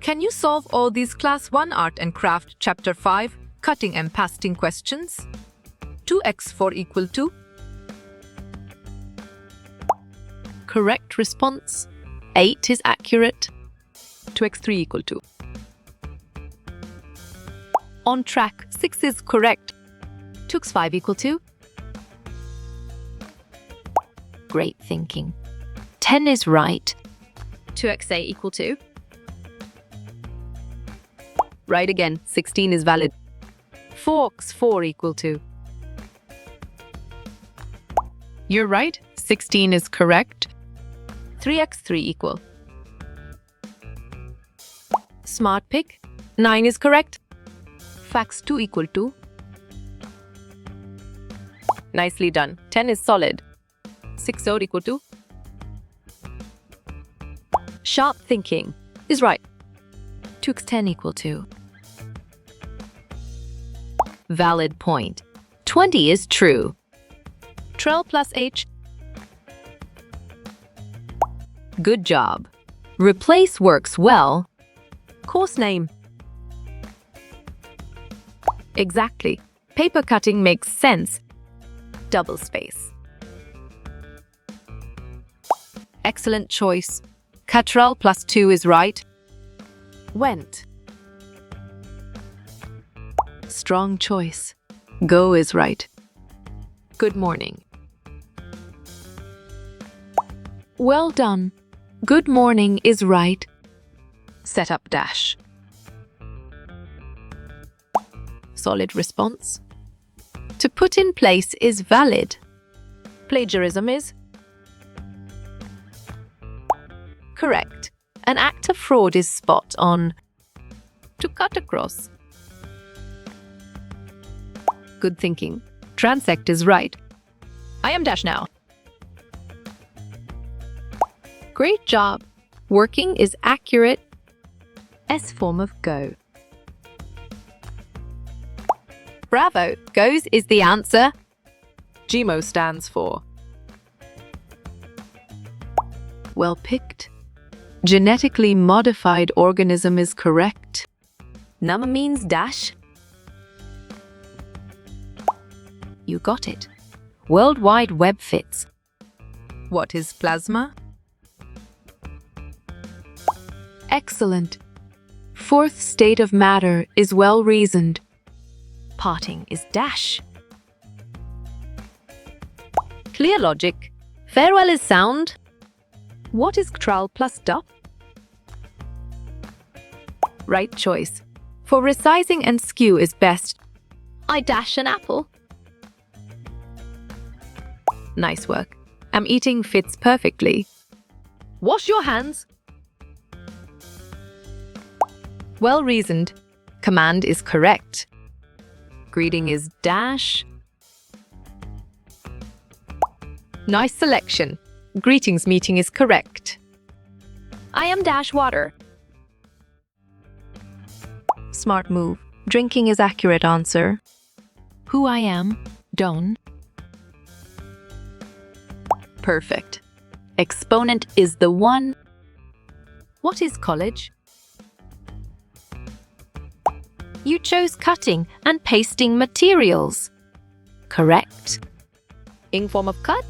Can you solve all these Class 1 Art and Craft Chapter 5 cutting and pasting questions? 2x4 equal to? Correct response. 8 is accurate. 2x3 equal to? On track. 6 is correct. 2x5 equal to? Great thinking. 10 is right. 2xa equal to? Right again. 16 is valid. 4x4 equal to? You're right. 16 is correct. 3x3 equal? Smart pick. 9 is correct. Facts 2 equal to? Nicely done. 10 is solid. 6 equal to? Sharp thinking is right. 2x10 equal to? Valid point. 20 is true. Trel plus H. Good job. Replace works well. Course name. Exactly. Paper cutting makes sense. Double space. Excellent choice. Cuttrell plus 2 is right. Went. Strong choice. Go is right. Good morning. Well done. Good morning is right. Set up dash. Solid response. To put in place is valid. Plagiarism is? Correct. An act of fraud is spot on. To cut across. Good thinking. Transect is right. I am dash now. Great job. Working is accurate. S form of go. Bravo. Goes is the answer. GMO stands for? Well picked. Genetically modified organism is correct. Num means dash. You got it. World Wide Web fits. What is plasma? Excellent. Fourth state of matter is well reasoned. Parting is dash. Clear logic. Farewell is sound. What is tral plus dup? Right choice. For resizing and skew is best. I dash an apple. Nice work. I'm eating fits perfectly. Wash your hands. Well reasoned. Command is correct. Greeting is dash. Nice selection. Greetings meeting is correct. I am dash water. Smart move. Drinking is accurate answer. Who I am, Don. Perfect. Exponent is the one. What is college? You chose cutting and pasting materials. Correct. In form of cut?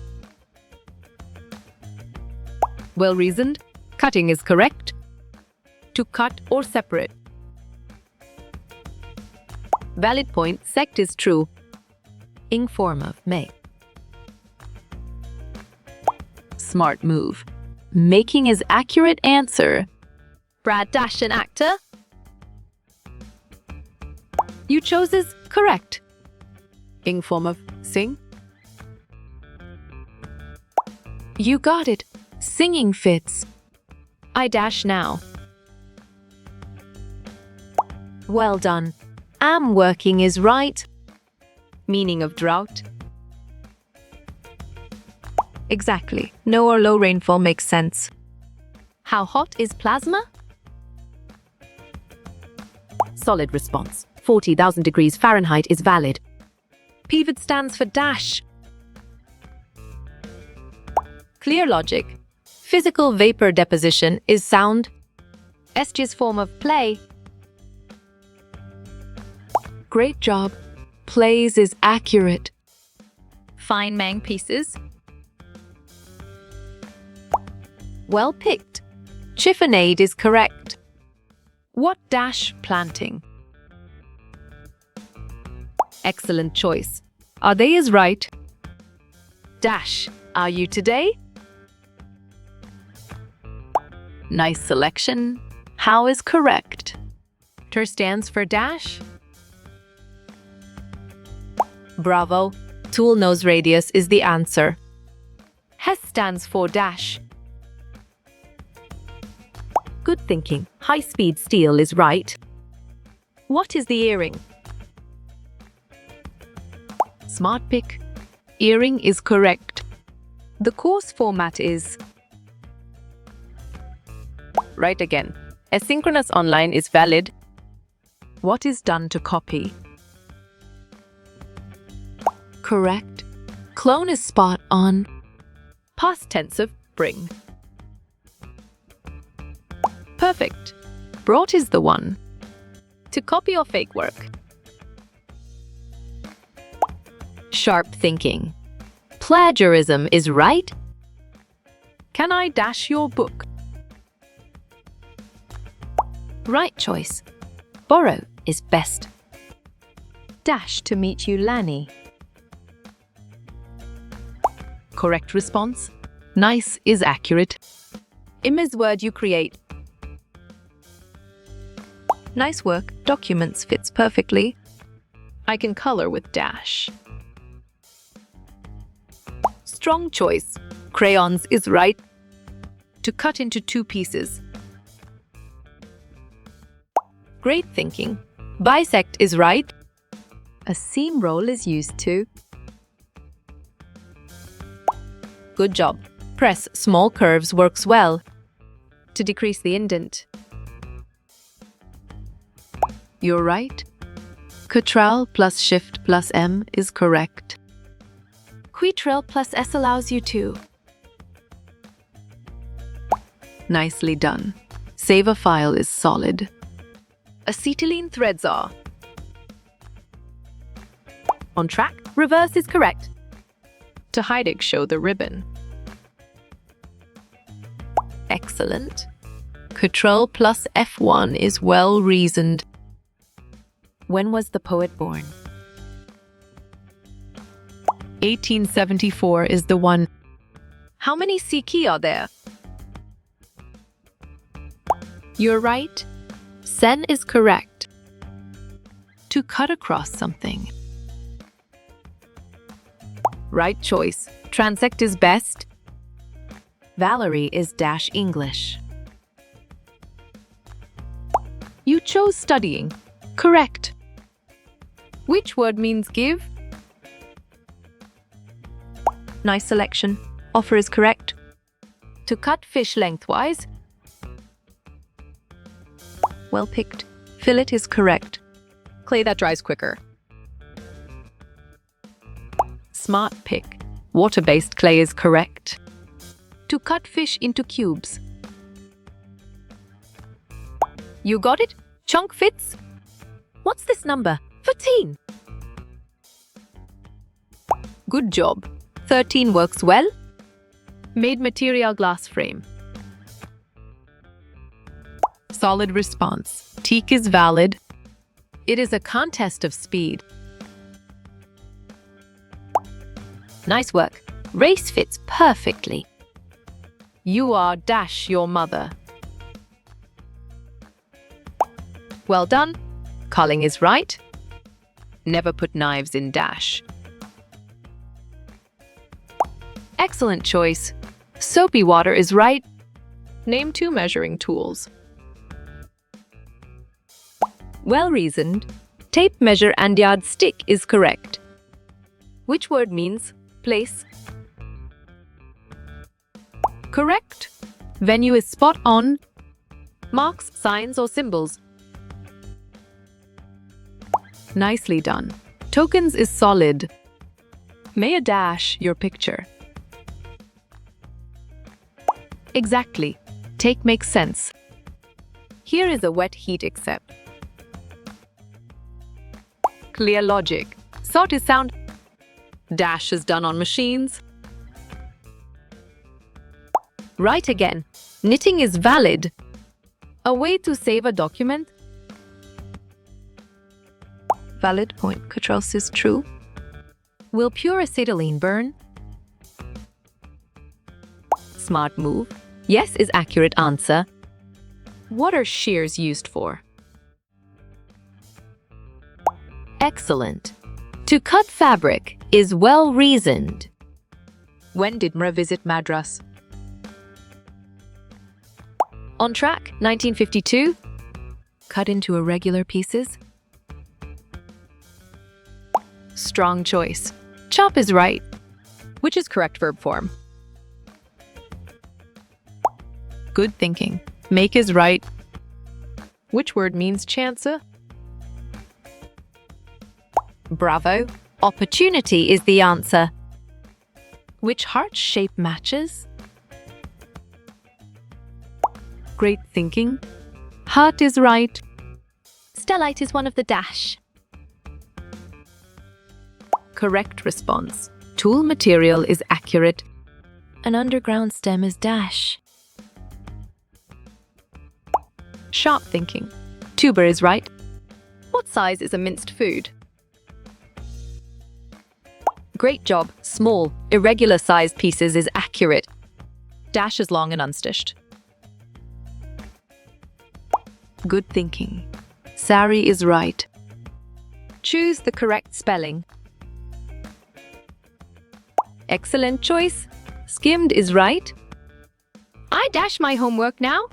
Well reasoned. Cutting is correct. To cut or separate. Valid point. Sect is true. In form of make. Smart move. Making is accurate answer. Brad dash an actor. You chose is correct. In form of sing. You got it. Singing fits. I dash now. Well done. Am working is right. Meaning of drought. Exactly. No or low rainfall makes sense. How hot is plasma? Solid response. 40,000 degrees Fahrenheit is valid. Pivot stands for dash. Clear logic. Physical vapor deposition is sound. SG's form of play. Great job. Plays is accurate. Fine mang pieces. Well picked. Chiffonade is correct. What dash planting? Excellent choice. Are they is right? Dash, are you today? Nice selection. How is correct? Ter stands for dash. Bravo. Tool nose radius is the answer. Hes stands for dash. Good thinking. High-speed steel is right. What is the earring? Smart pick. Earring is correct. The course format is right again. Asynchronous online is valid. What is done to copy? Correct. Clone is spot on. Past tense of bring. Perfect. Brought is the one. To copy or fake work. Sharp thinking. Plagiarism is right. Can I dash your book? Right choice. Borrow is best. Dash to meet you, Lanny. Correct response. Nice is accurate. Image word you create. Nice work. Documents fits perfectly. I can color with dash. Strong choice. Crayons is right. To cut into 2 pieces. Great thinking. Bisect is right. A seam roll is used to. Good job. Press small curves works well. To decrease the indent. You're right. Ctrl plus Shift plus M is correct. Ctrl plus S allows you to. Nicely done. Save a file is solid. Acetylene threads are on track. Reverse is correct. To Heidig show the ribbon. Excellent. Ctrl plus F1 is well reasoned. When was the poet born? 1874 is the one. How many Sikhi are there? You're right. Sen is correct. To cut across something. Right choice. Transect is best. Valerie is dash English. You chose studying. Correct. Which word means give? Nice selection. Offer is correct. To cut fish lengthwise. Well picked. Fillet is correct. Clay that dries quicker. Smart pick. Water-based clay is correct. To cut fish into cubes. You got it? Chunk fits? What's this number? 14. Good job. 13 works well. Made material glass frame. Solid response. Teak is valid. It is a contest of speed. Nice work. Race fits perfectly. You are dash your mother. Well done. Culling is right. Never put knives in dash. Excellent choice. Soapy water is right. Name 2 measuring tools. Well reasoned. Tape measure and yardstick is correct. Which word means place? Correct. Venue is spot on. Marks, signs or symbols. Nicely done. Tokens is solid. May a dash your picture. Exactly. Take makes sense. Here is a wet heat accept. Clear logic. Sort is sound. Dash is done on machines. Right again. Knitting is valid. A way to save a document. Valid point. Cottrell is true. Will pure acetylene burn? Smart move. Yes is accurate answer. What are shears used for? Excellent. To cut fabric is well reasoned. When did Mra visit Madras? On track, 1952. Cut into irregular pieces. Strong choice. Chop is right. Which is correct verb form? Good thinking. Make is right. Which word means chancer? Bravo. Opportunity is the answer. Which heart shape matches? Great thinking. Heart is right. Stellite is one of the dash. Correct response. Tool material is accurate. An underground stem is dash. Sharp thinking. Tuber is right. What size is a minced food? Great job. Small, irregular sized pieces is accurate. Dash is long and unstitched. Good thinking. Sari is right. Choose the correct spelling. Excellent choice. Skimmed is right. I dash my homework now.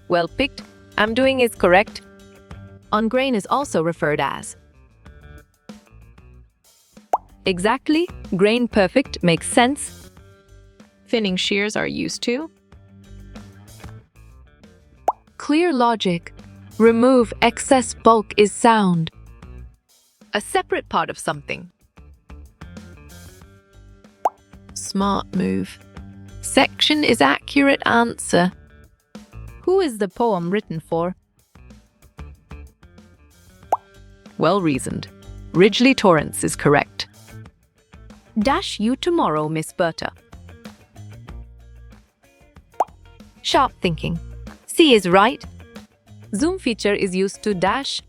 Well picked. I'm doing is correct. On grain is also referred as. Exactly. Grain perfect makes sense. Finning shears are used to. Clear logic. Remove excess bulk is sound. A separate part of something. Smart move. Section is accurate answer. Who is the poem written for? Well reasoned. Ridgely Torrance is correct. Dash you tomorrow, Miss Berta. Sharp thinking. C is right. Zoom feature is used to dash.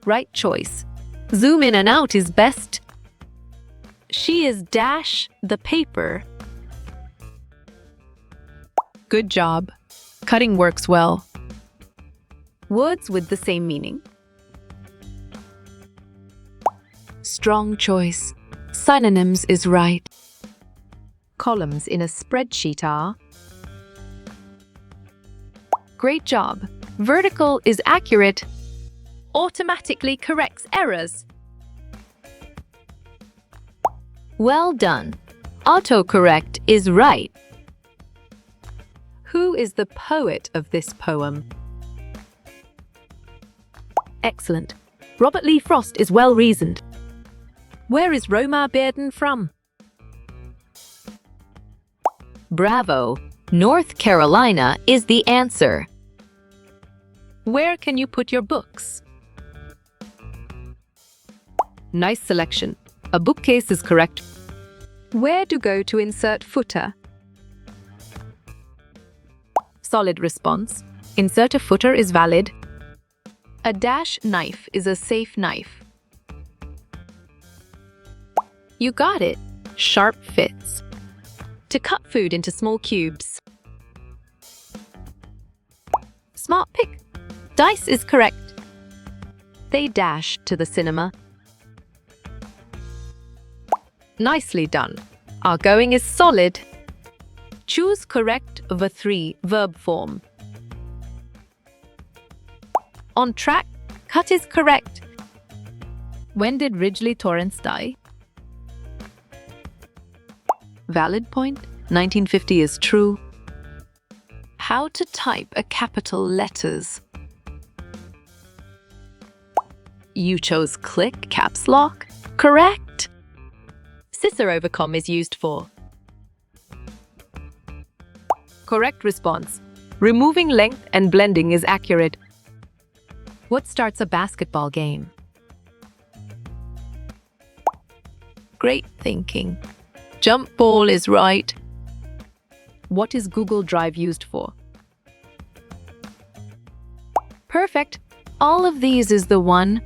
Right choice. Zoom in and out is best. She is dash the paper. Good job. Cutting works well. Words with the same meaning. Strong choice. Synonyms is right. Columns in a spreadsheet are. Great job. Vertical is accurate. Automatically corrects errors. Well done. Autocorrect is right. Who is the poet of this poem? Excellent. Robert Lee Frost is well reasoned. Where is Roma Bearden from? Bravo. North Carolina is the answer. Where can you put your books? Nice selection. A bookcase is correct. Where to go to insert footer? Solid response. Insert a footer is valid. A dash knife is a safe knife. You got it. Sharp fits. To cut food into small cubes. Smart pick. Dice is correct. They dash to the cinema. Nicely done. Our going is solid. Choose correct of a 3 verb form. On track, cut is correct. When did Ridgely Torrance die? Valid point. 1950 is true. How to type a capital letters. You chose click caps lock. Correct. Scissor overcome is used for. Correct response. Removing length and blending is accurate. What starts a basketball game? Great thinking. Jump ball is right. What is Google Drive used for? Perfect. All of these is the one.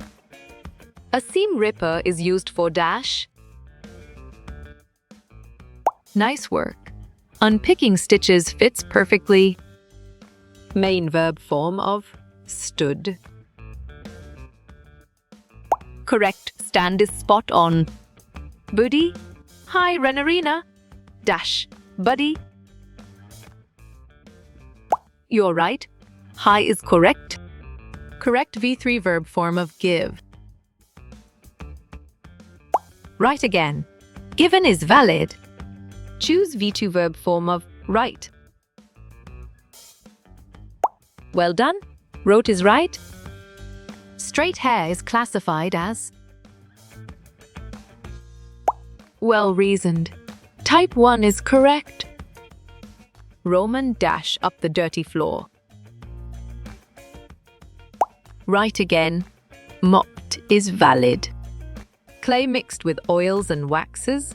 A seam ripper is used for dash. Nice work. Unpicking stitches fits perfectly. Main verb form of stood. Correct. Stand is spot on. Buddy. Hi, Renarina. Dash. Buddy. You're right. Hi is correct. Correct V3 verb form of give. Right again. Given is valid. Choose V2 verb form of right. Well done. Wrote is right. Straight hair is classified as well reasoned. Type 1 is correct. Roman dash up the dirty floor. Right again. Mopped is valid. Clay mixed with oils and waxes.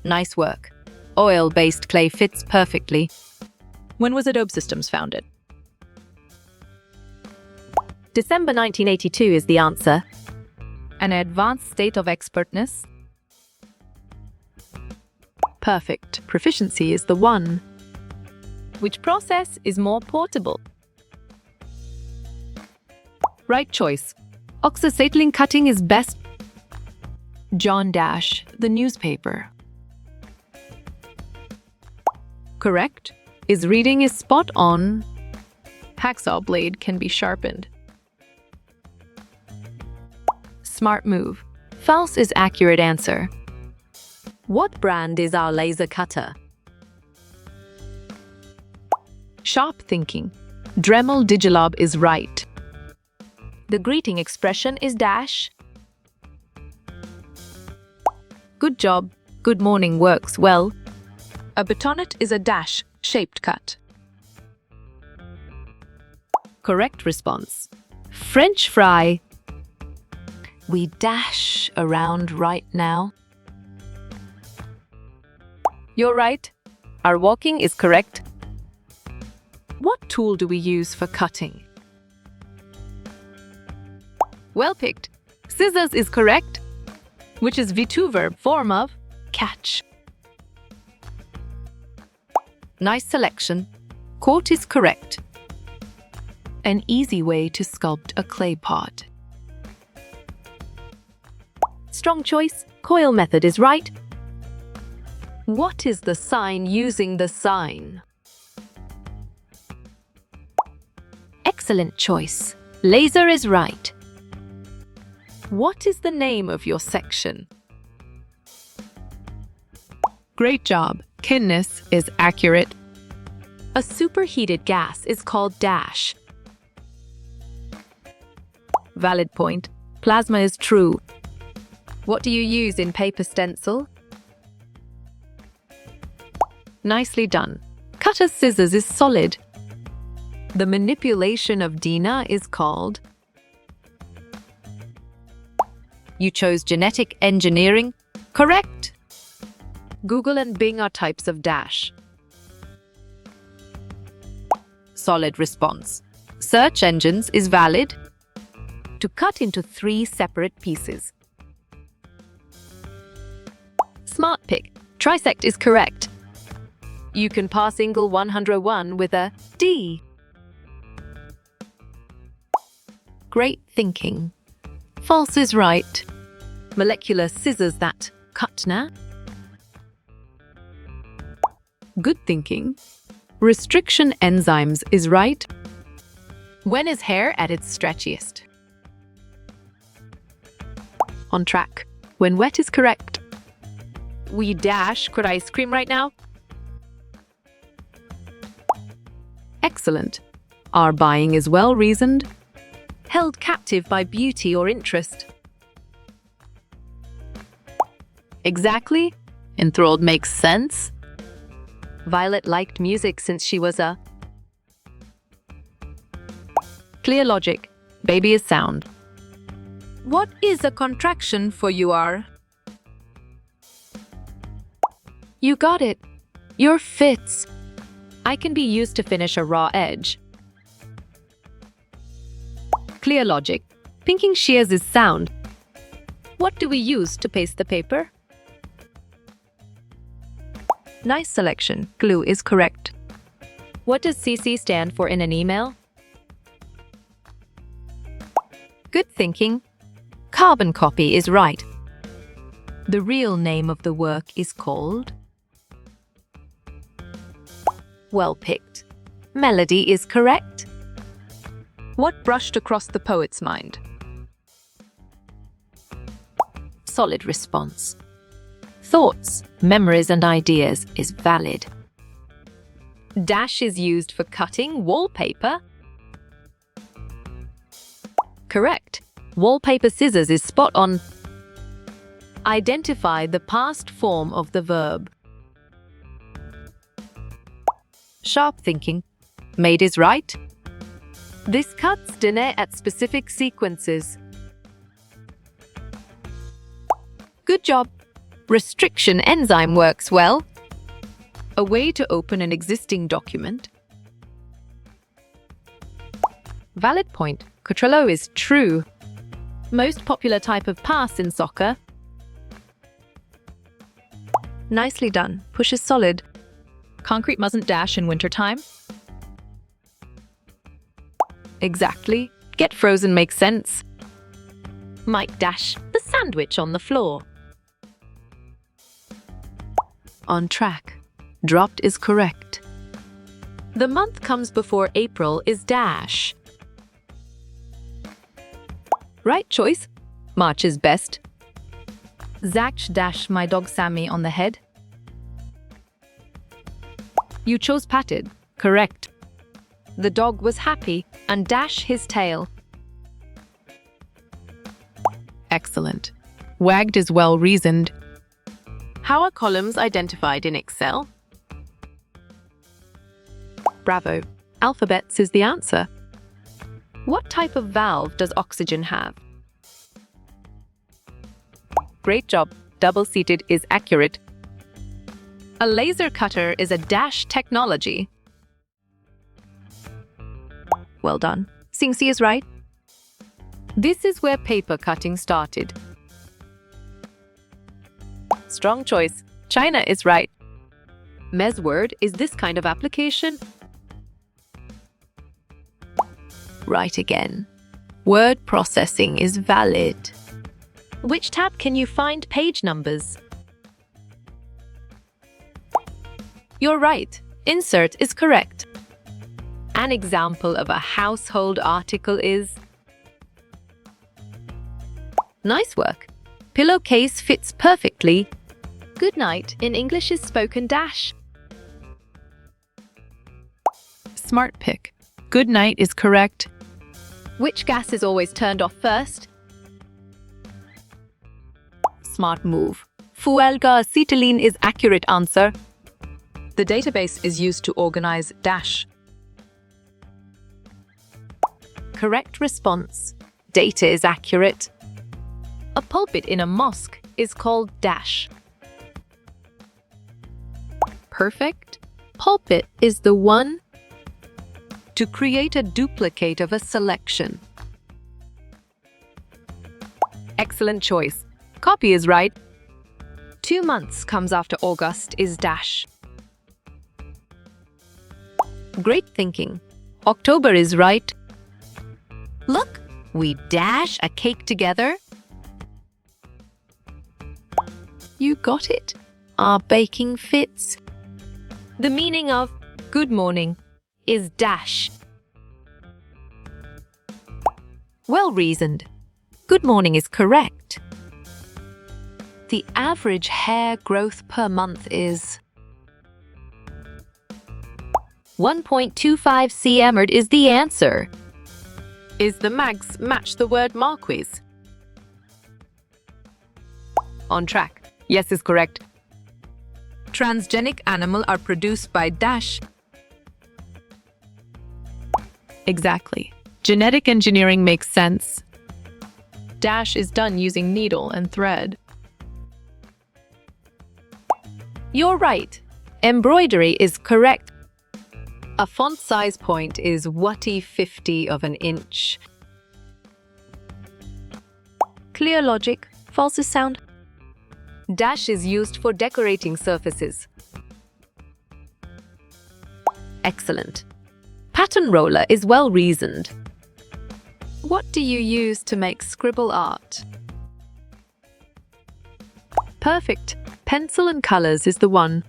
Nice work. Oil-based clay fits perfectly. When was Adobe Systems founded? December 1982 is the answer. An advanced state of expertness? Perfect. Proficiency is the one. Which process is more portable? Right choice. Oxyacetylene cutting is best. John Dash, the newspaper. Correct. Is reading is spot on. Hacksaw blade can be sharpened. Smart move. False is accurate answer. What brand is our laser cutter? Sharp thinking. Dremel Digilab is right. The greeting expression is dash. Good job. Good morning works well. A batonet is a dash-shaped cut. Correct response. French fry. We dash around right now. You're right. Our walking is correct. What tool do we use for cutting? Well picked. Scissors is correct, which is V2 verb form of catch. Nice selection. Quote is correct. An easy way to sculpt a clay pot. Strong choice. Coil method is right. What is the sign using the sign? Excellent choice. Laser is right. What is the name of your section? Great job. Keenness is accurate. A superheated gas is called dash. Valid point. Plasma is true. What do you use in paper stencil? Nicely done. Cutter's scissors is solid. The manipulation of Dina is called. You chose genetic engineering. Correct. Google and Bing are types of dash. Solid response. Search engines is valid. To cut into 3 separate pieces. Smart pick. Trisect is correct. You can pass Ingle 101 with a D. Great thinking. False is right. Molecular scissors that cut na. Good thinking. Restriction enzymes is right. When is hair at its stretchiest? On track. When wet is correct. We dash. Could ice cream right now? Excellent. Our buying is well reasoned. Held captive by beauty or interest. Exactly. Enthralled makes sense. Violet liked music since she was a... Clear logic. Baby is sound. What is a contraction for you are? You got it. Your fits. I can be used to finish a raw edge. Clear logic. Pinking shears is sound. What do we use to paste the paper? Nice selection. Glue is correct. What does CC stand for in an email? Good thinking. Carbon copy is right. The real name of the work is called... Well picked. Melody is correct. What brushed across the poet's mind? Solid response. Thoughts, memories and ideas is valid. Dash is used for cutting wallpaper. Correct. Wallpaper scissors is spot on. Identify the past form of the verb. Sharp thinking. Made is right. This cuts dinner at specific sequences. Good job. Restriction enzyme works well. A way to open an existing document. Valid point. Cotrello is true. Most popular type of pass in soccer. Nicely done. Push is solid. Concrete mustn't dash in wintertime. Exactly. Get frozen makes sense. Might dash the sandwich on the floor. On track. Dropped is correct. The month comes before April is dash. Right choice. March is best. Zach dashed my dog Sammy on the head. You chose patted. Correct. The dog was happy and dash his tail. Excellent. Wagged is well reasoned. How are columns identified in Excel? Bravo. Alphabets is the answer. What type of valve does oxygen have? Great job. Double-seated is accurate. A laser cutter is a dash technology. Well done. Singsi is right. This is where paper cutting started. Strong choice. China is right. Mez word is this kind of application. Right again. Word processing is valid. Which tab can you find page numbers? You're right. Insert is correct. An example of a household article is... Nice work. Pillowcase fits perfectly. Good night in English is spoken dash. Smart pick. Good night is correct. Which gas is always turned off first? Smart move. Fuelga acetylene is accurate answer. The database is used to organize dash. Correct response. Data is accurate. A pulpit in a mosque is called dash. Perfect. Pulpit is the one to create a duplicate of a selection. Excellent choice. Copy is right. 2 months comes after August is dash. Great thinking. October is right. Look, we dash a cake together. You got it. Our baking fits. The meaning of good morning is dash. Well reasoned. Good morning is correct. The average hair growth per month is 1.25 cm is the answer. Is the mags match the word Marquis? On track. Yes is correct. Transgenic animal are produced by dash. Exactly. Genetic engineering makes sense. Dash is done using needle and thread. You're right. Embroidery is correct. A font size point is 1/50 of an inch. Clear logic. False is sound. Dash is used for decorating surfaces. Excellent. Pattern roller is well reasoned. What do you use to make scribble art? Perfect. Pencil and colors is the one.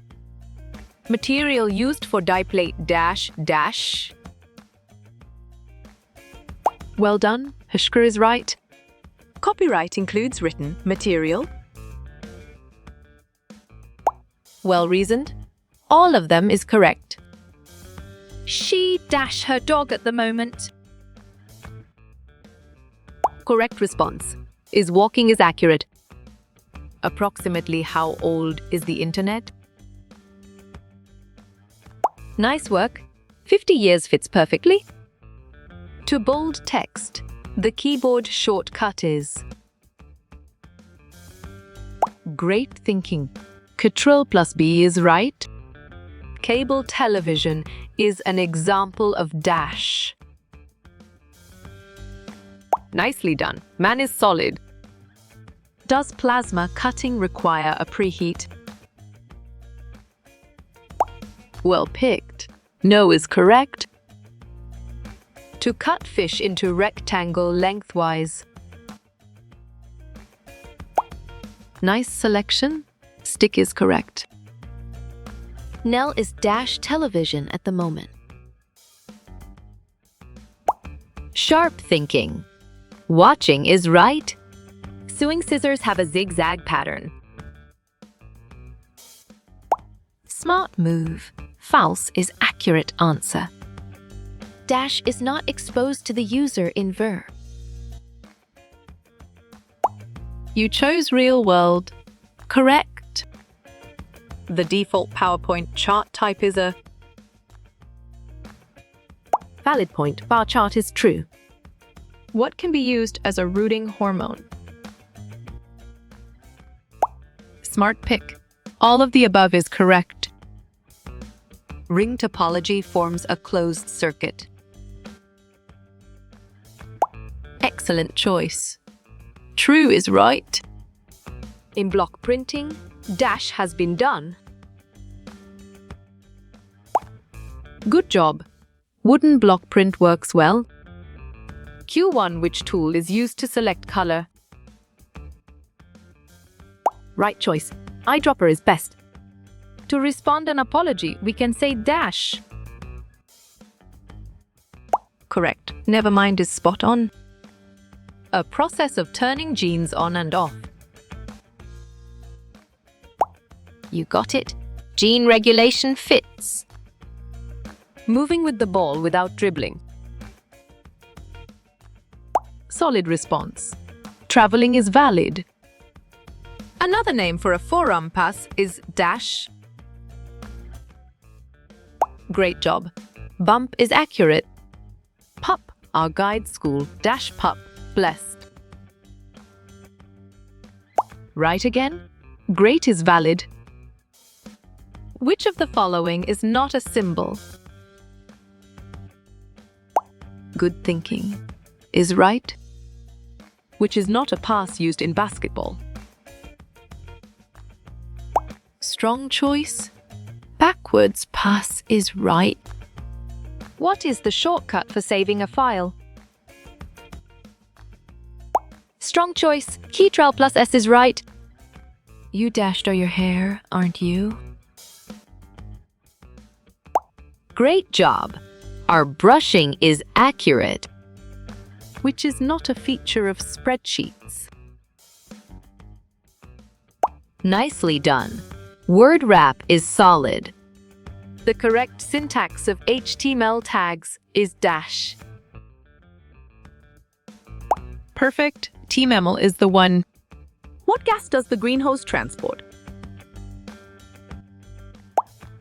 Material used for die plate dash dash. Well done. Hishker is right. Copyright includes written material. Well reasoned. All of them is correct. She dash her dog at the moment. Correct response. Is walking is accurate. Approximately how old is the internet? Nice work. 50 years fits perfectly. To bold text, the keyboard shortcut is great thinking. Ctrl plus B is right. Cable television is an example of dash. Nicely done. Man is solid. Does plasma cutting require a preheat? Well picked. No is correct. To cut fish into rectangle lengthwise. Nice selection. Stick is correct. Nell is dash television at the moment. Sharp thinking. Watching is right. Sewing scissors have a zigzag pattern. Smart move. False is accurate answer. Dash is not exposed to the user in ver. You chose real world. Correct. The default PowerPoint chart type is a Valid point. Bar chart is true. What can be used as a rooting hormone? Smart pick. All of the above is correct. Ring topology forms a closed circuit. Excellent choice. True is right. In block printing, dash has been done. Good job. Wooden block print works well. Q1 which tool is used to select color? Right choice. Eyedropper is best. To respond an apology, we can say dash. Correct. Never mind is spot on. A process of turning genes on and off. You got it. Gene regulation fits. Moving with the ball without dribbling. Solid response. Traveling is valid. Another name for a forearm pass is dash. Great job. Bump is accurate. Pup, our guide school, dash pup, blessed. Right again? Great is valid. Which of the following is not a symbol? Good thinking is right. Which is not a pass used in basketball? Strong choice. Backwards pass is right. What is the shortcut for saving a file? Strong choice. Ctrl plus S is right. You dashed your hair, aren't you? Great job. Our brushing is accurate. Which is not a feature of spreadsheets. Nicely done. Word wrap is solid. The correct syntax of HTML tags is dash. Perfect. TML is the one. What gas does the green hose transport?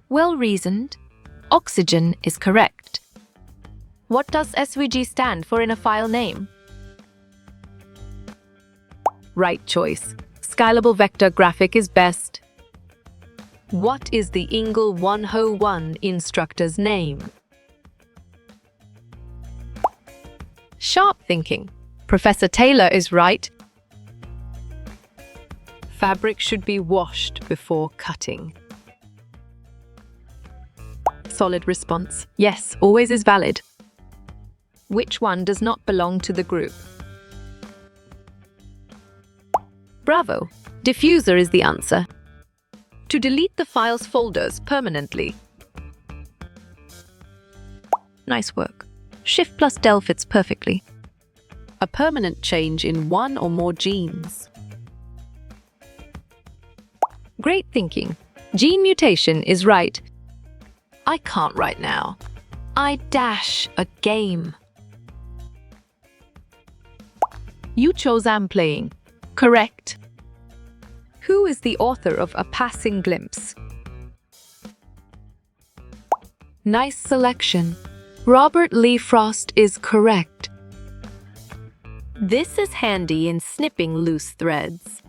Well-reasoned. Oxygen is correct. What does SVG stand for in a file name? Right choice. Scalable vector graphic is best. What is the Ingle 101 instructor's name? Sharp thinking. Professor Taylor is right. Fabric should be washed before cutting. Solid response. Yes, always is valid. Which one does not belong to the group? Bravo! Diffuser is the answer. To delete the file's folders permanently. Nice work. Shift plus del fits perfectly. A permanent change in one or more genes. Great thinking. Gene mutation is right. I can't right now. I dash a game. You chose am playing. Correct. Who is the author of A Passing Glimpse? Nice selection. Robert Lee Frost is correct. This is handy in snipping loose threads.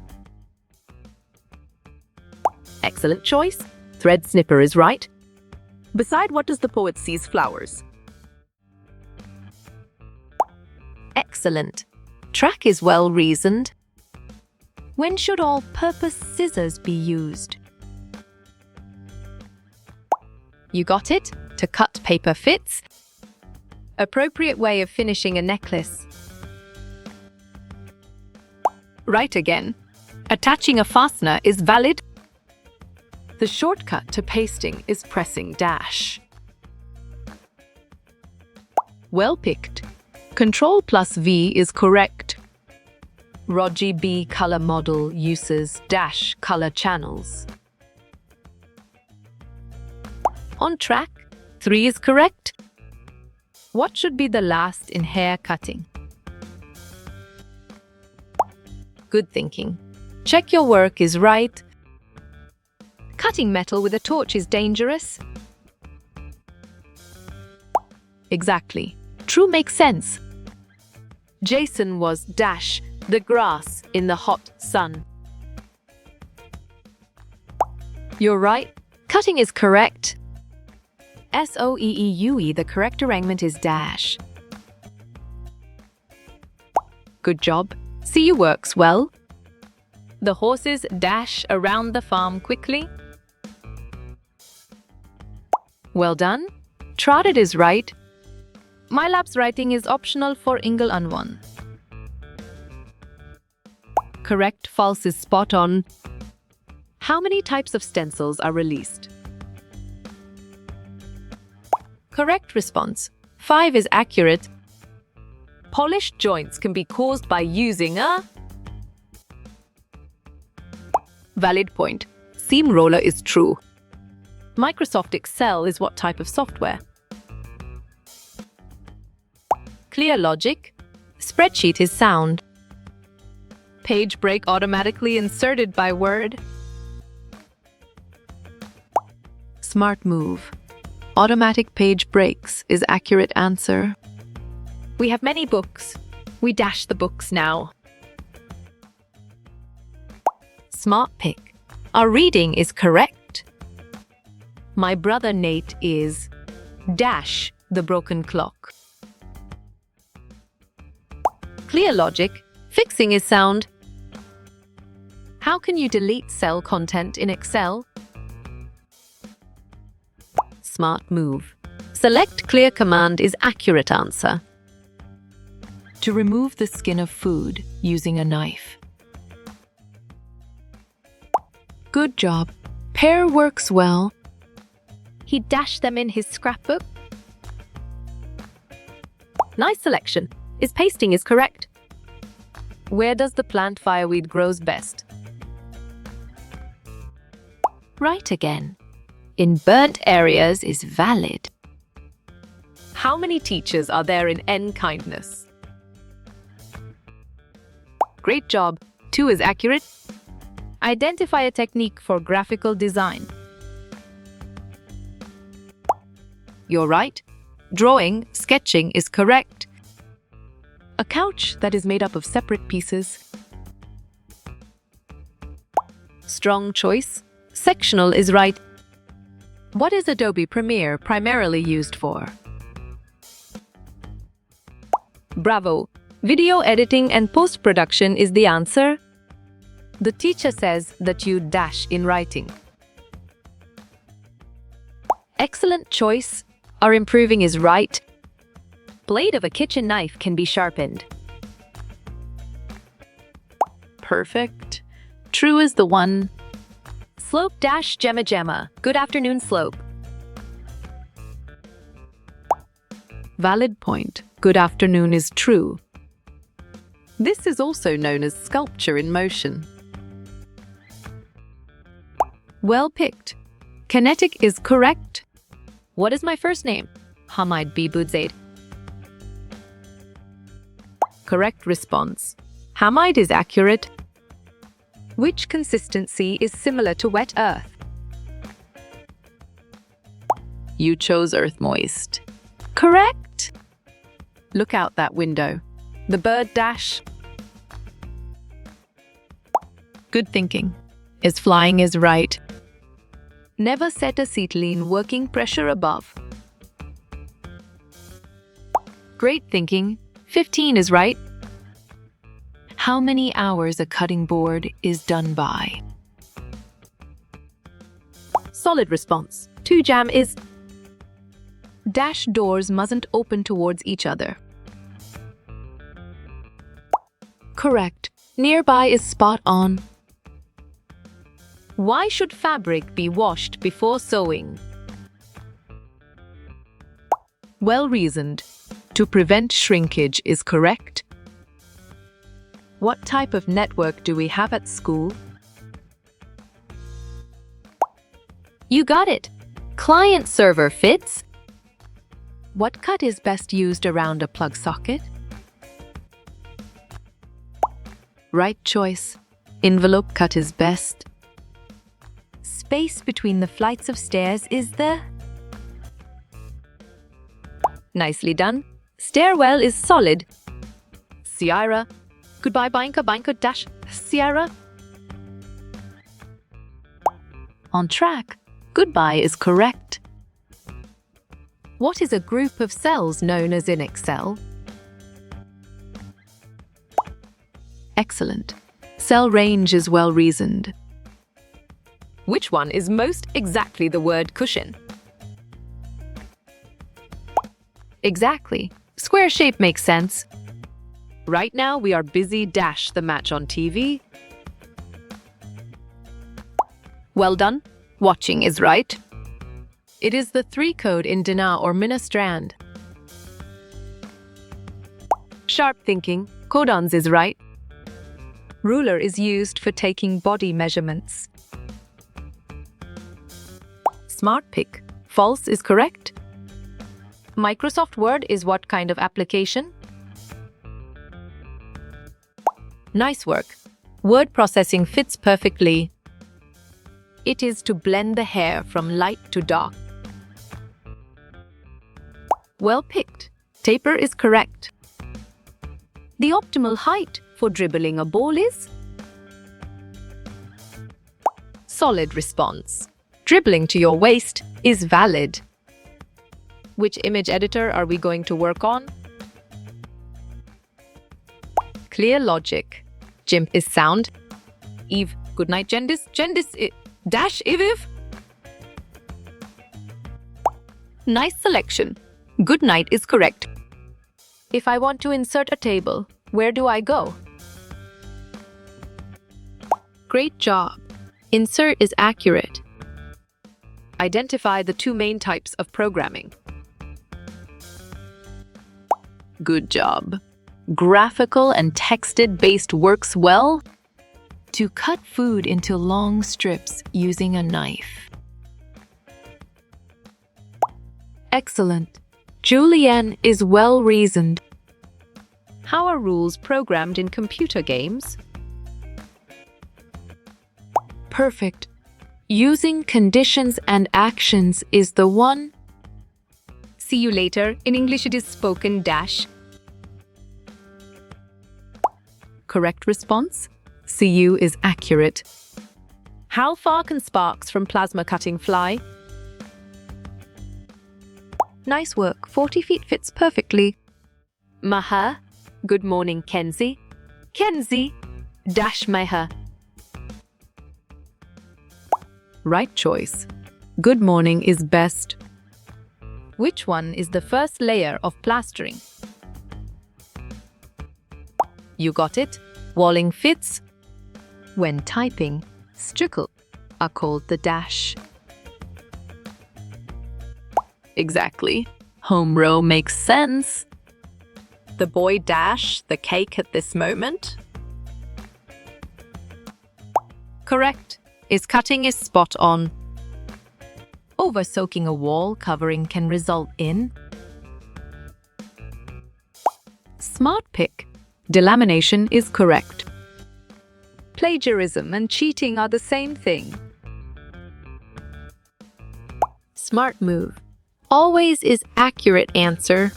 Excellent choice. Thread snipper is right. Beside what does the poet sees flowers? Excellent. Track is well reasoned. When should all-purpose scissors be used? You got it? To cut paper fits. Appropriate way of finishing a necklace. Right again. Attaching a fastener is valid. The shortcut to pasting is pressing dash. Well picked. Control plus V is correct. RGB color model uses dash color channels. On track. 3 is correct. What should be the last in hair cutting? Good thinking. Check your work is right. Cutting metal with a torch is dangerous. Exactly. True makes sense. Jason was dash the grass in the hot sun. You're right. Cutting is correct. SOEEUE, the correct arrangement is dash. Good job. See, works well. The horses dash around the farm quickly. Well done. Trotted is right. MyLab's writing is optional for Ingle Unwon. Correct false is spot on. How many types of stencils are released? Correct response. 5 is accurate. Polished joints can be caused by using a valid point. Seam roller is true. Microsoft Excel is what type of software? Clear logic. Spreadsheet is sound. Page break automatically inserted by Word. Smart move. Automatic page breaks is accurate answer. We have many books. We dash the books now. Smart pick. Our reading is correct. My brother Nate is dash the broken clock. Clear logic. Fixing is sound. How can you delete cell content in Excel? Smart move. Select clear command is accurate answer. To remove the skin of food using a knife. Good job. Pear works well. He dashed them in his scrapbook. Nice selection. His pasting is correct. Where does the plant fireweed grows best? Right again. In burnt areas is valid. How many teachers are there in N kindness? Great job. 2 is accurate. Identify a technique for graphical design. you're right. Drawing, sketching is correct. A couch that is made up of separate pieces. Strong choice. Sectional is right. What is Adobe Premiere primarily used for? Bravo! Video editing and post-production is the answer. The teacher says that you dash in writing. Excellent choice. Our improving is right. Blade of a kitchen knife can be sharpened. Perfect. True is the one. Slope dash Gemma Gemma. Good afternoon, Slope. Valid point. Good afternoon is true. This is also known as sculpture in motion. Well picked. Kinetic is correct. What is my first name? Hamid B. Budzaid. Correct response. Hamid is accurate. Which consistency is similar to wet earth? You chose earth moist. Correct. Look out that window. The bird dash. Good thinking. Is flying is right. Never set acetylene working pressure above. Great thinking. 15 is right. How many hours a cutting board is done by? Solid response. 2 jam is dash doors mustn't open towards each other. Correct. Nearby is spot on. Why should fabric be washed before sewing? Well reasoned. To prevent shrinkage is correct. What type of network do we have at school? You got it. Client-server fits. What cut is best used around a plug socket? Right choice. Envelope cut is best. Space between the flights of stairs is the... Nicely done. Stairwell is solid. Sierra. Goodbye, Banka, Banka, dash, Sierra. On track. Goodbye is correct. What is a group of cells known as in Excel? Excellent. Cell range is well reasoned. Which one is most exactly the word cushion? Exactly. Square shape makes sense. Right now we are busy dash the match on TV. Well done. Watching is right. It is the 3 code in Dina or Minastrand. Sharp thinking. Codons is right. Ruler is used for taking body measurements. Smart pick. False is correct. Microsoft Word is what kind of application? Nice work. Word processing fits perfectly. It is to blend the hair from light to dark. Well picked. Taper is correct. The optimal height for dribbling a ball is? Solid response. Dribbling to your waist is valid. Which image editor are we going to work on? Clear logic. Jim is sound. Eve, good night, Gendis. Dash, Iviv. Nice selection. Good night is correct. If I want to insert a table, where do I go? Great job. Insert is accurate. Identify the 2 main types of programming. Good job. Graphical and texted-based works well. To cut food into long strips using a knife. Excellent. Julianne is well reasoned. How are rules programmed in computer games? Perfect. Using conditions and actions is the one. See you later. In English, it is spoken dash. Correct response. See you is accurate. How far can sparks from plasma cutting fly? Nice work. 40 feet fits perfectly. Maha. Good morning, Kenzie. Kenzie. Dash Maha. Right choice. Good morning is best. Which one is the first layer of plastering? You got it. Walling fits. When typing, stricle are called the dash. Exactly. Home row makes sense. The boy dash the cake at this moment? Correct. Is cutting is spot on. Over-soaking a wall covering can result in Smart pick. Delamination is correct. plagiarism and cheating are the same thing. Smart move. Always is accurate answer.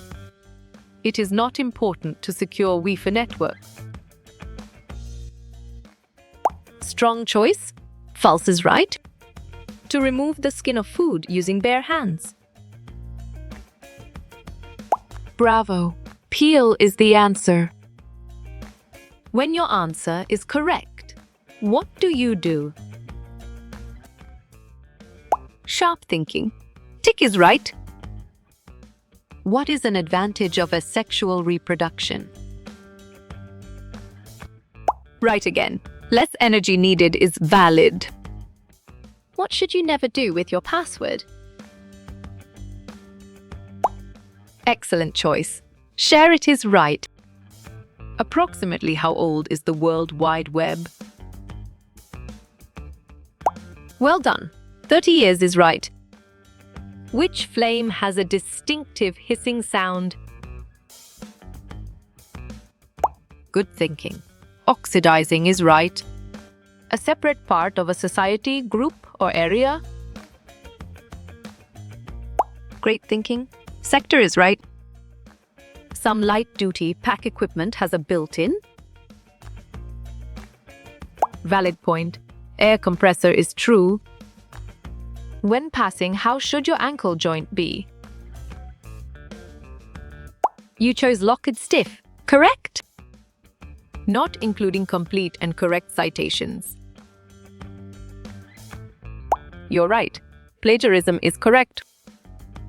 It is not important to secure Wi-Fi network. Strong choice. False is right. To remove the skin of food using bare hands. Bravo. Peel is the answer. When your answer is correct, what do you do? Sharp thinking. Tick is right. What is an advantage of asexual reproduction? Right again. Less energy needed is valid. What should you never do with your password? Excellent choice. Share it is right. Approximately how old is the World Wide Web? Well done. 30 years is right. Which flame has a distinctive hissing sound? Good thinking. Oxidizing is right. A separate part of a society, group, or area? Great thinking. Sector is right. Some light-duty pack equipment has a built-in. Valid point. Air compressor is true. When passing, how should your ankle joint be? You chose locked stiff. Correct? Not including complete and correct citations. You're right. Plagiarism is correct.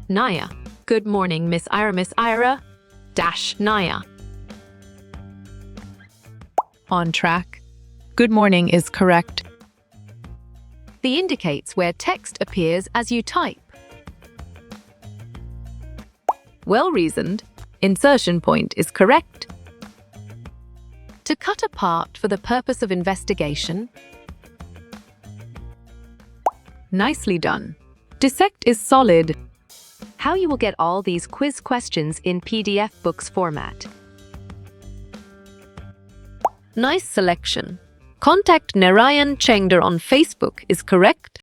Naya. Good morning, Miss Ira. Miss Ira. Dash Naya. On track. Good morning is correct. The indicates where text appears as you type. Well reasoned. Insertion point is correct. To cut apart for the purpose of investigation. Nicely done. Dissect is solid. How you will get all these quiz questions in PDF books format. Nice selection. Contact Narayan Chengder on Facebook is correct.